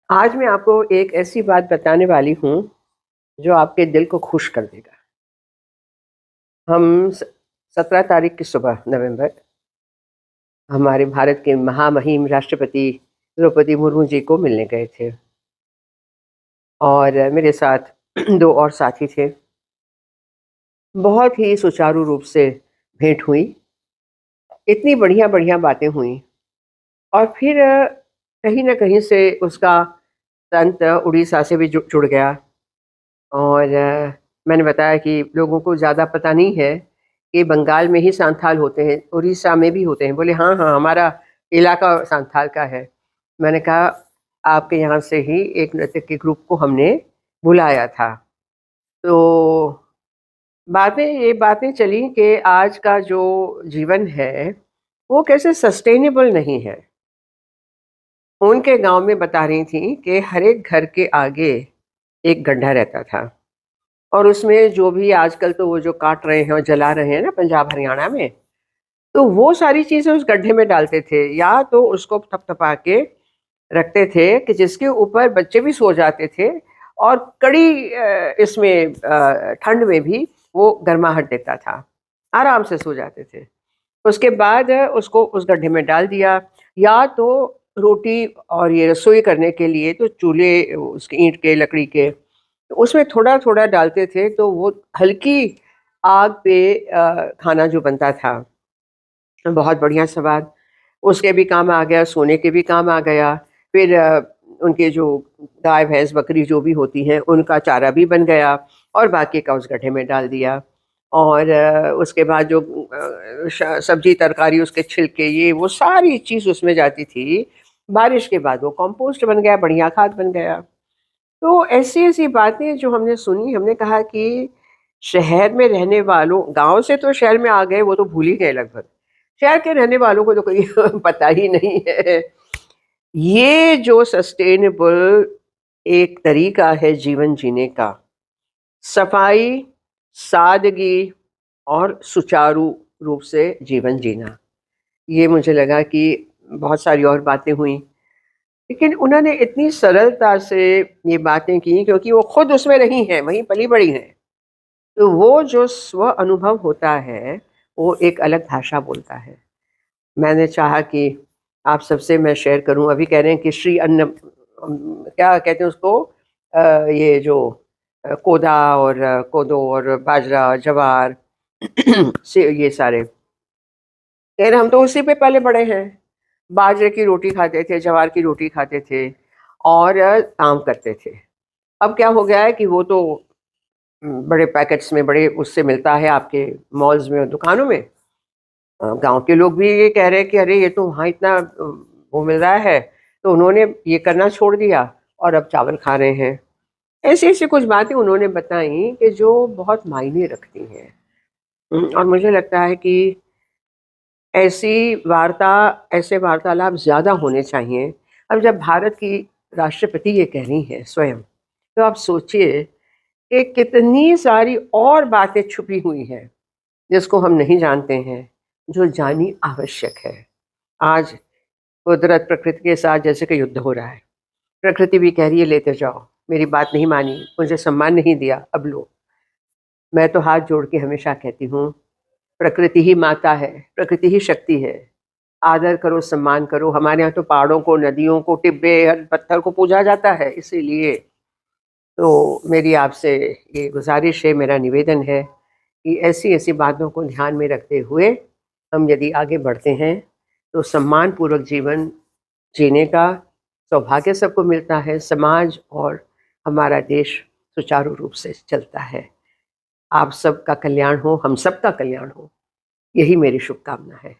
आज मैं आपको एक ऐसी बात बताने वाली हूँ, जो आपके दिल को खुश कर देगा। हम 17 तारीख की सुबह नवंबर हमारे भारत के महामहिम राष्ट्रपति द्रौपदी मुर्मू जी को मिलने गए थे और मेरे साथ 2 और साथी थे। बहुत ही सुचारू रूप से भेंट हुई, इतनी बढ़िया-बढ़िया बातें हुईं और फिर कहीं न कहीं से उसका तंत उड़ीसा से भी जुड़ गया। और मैंने बताया कि लोगों को ज़्यादा पता नहीं है कि बंगाल में ही सांथाल होते हैं, उड़ीसा में भी होते हैं। बोले हाँ, हाँ, हमारा इलाका सांथाल का है। मैंने कहा आपके यहाँ से ही एक नृत्य के ग्रुप को हमने बुलाया था। तो ये बातें चली कि आज का जो जीवन है, वो कैसे सस्टेनेबल नहीं है। उनके गाँव में बता रही थीं कि हर एक घर के आगे एक गड्ढा रहता था। और उसमें जो भी आजकल तो वो जो काट रहे हैं और जला रहे हैं ना पंजाब हरियाणा में, तो वो सारी चीज़ें उस गड्ढे में डालते थे या तो उसको थपथपा के रखते थे कि जिसके ऊपर बच्चे भी सो जाते थे और कड़ी इसमें ठंड में भी वो गर्माहट देता था, आराम से सो जाते थे। उसके बाद उसको उस गड्ढे में डाल दिया या तो रोटी और ये रसोई करने के लिए तो चूल्हे उसके ईंट के, लकड़ी के तो उसमें थोड़ा-थोड़ा डालते थे तो वो हल्की आग पे खाना जो बनता था, बहुत बढ़िया स्वाद, उसके भी काम आ गया, सोने के भी काम आ गया। फिर उनके जो गाय, भैंस, बकरी जो भी होती हैं, उनका चारा भी बन गया और बाकी का उस गड्ढे में डाल दिया। और उसके बाद जो सब्ज़ी, तरकारी, उसके छिलके ये वो सारी चीज़ उसमें जाती थी। बारिश के बाद वो कंपोस्ट बन गया, बढ़िया खाद बन गया। तो ऐसी-ऐसी बातें जो हमने सुनी, हमने कहा कि शहर में रहने वालों गाँव से तो शहर में आ गए, वो तो भूल ही गए लगभग। शहर के रहने वालों को तो कोई पता ही नहीं है। ये जो सस्टेनेबल एक तरीका है जीवन जीने का, सफाई, सादगी और सुचारू रूप से जीवन जीना। ये मुझे लगा कि बहुत सारी और बातें हुईं। लेकिन उन्होंने इतनी सरलता से ये बातें की क्योंकि वो खुद उसमें रही हैं, वहीं पली-बड़ी हैं। तो वो जो स्व अनुभव होता है, वो एक अलग भाषा बोलता है। मैंने चाहा कि आप सबसे मैं शेयर करूँ, अभी कह रहे हैं कि श्री अन्न क्या कहते हैं उसको ये जो कोदा और कोदो और बाजरा, ज्वार से ये सारे, कह रहे हम तो उसी पे पले बड़े हैं। बाजरे की रोटी खाते थे, ज्वार की रोटी खाते थे और काम करते थे। अब क्या हो गया है कि वो तो बड़े पैकेट्स में बड़े उससे मिलता है आपके मॉल्स में और दुकानों में। गाँव के लोग भी ये कह रहे हैं कि अरे ये तो वहाँ इतना वो मिल रहा है, तो उन्होंने ये करना छोड़ दिया और अब चावल खा रहे हैं। ऐसी-ऐसी कुछ बातें उन्होंने बताई कि जो बहुत मायने रखती हैं। और मुझे लगता है कि ऐसी वार्ता ऐसे वार्तालाप ज़्यादा होने चाहिए। अब जब भारत की राष्ट्रपति ये कह रही हैं स्वयं, तो आप सोचिए कि कितनी सारी और बातें छुपी हुई हैं, जिसको हम नहीं जानते हैं, जो जाननी आवश्यक है। आज कुदरत प्रकृति के साथ जैसे कि युद्ध हो रहा है। प्रकृति भी कह रही है लेते जाओ, मेरी बात नहीं मानी, मुझे सम्मान नहीं दिया, अब लो। मैं तो हाथ जोड़ के हमेशा कहती हूँ, प्रकृति ही माता है, प्रकृति ही शक्ति है। आदर करो, सम्मान करो। हमारे यहाँ तो पहाड़ों को, नदियों को, टिब्बे, हर पत्थर को पूजा जाता है, इसीलिए तो मेरी आपसे ये गुज़ारिश है, मेरा निवेदन है कि ऐसी-ऐसी बातों को ध्यान में रखते हुए हम यदि आगे बढ़ते हैं, तो सम्मानपूर्वक जीवन जीने का सौभाग्य सबको मिलता है, समाज और हमारा देश सुचारू रूप से चलता है। आप सबका कल्याण हो, हम सबका कल्याण हो, यही मेरी शुभकामना है।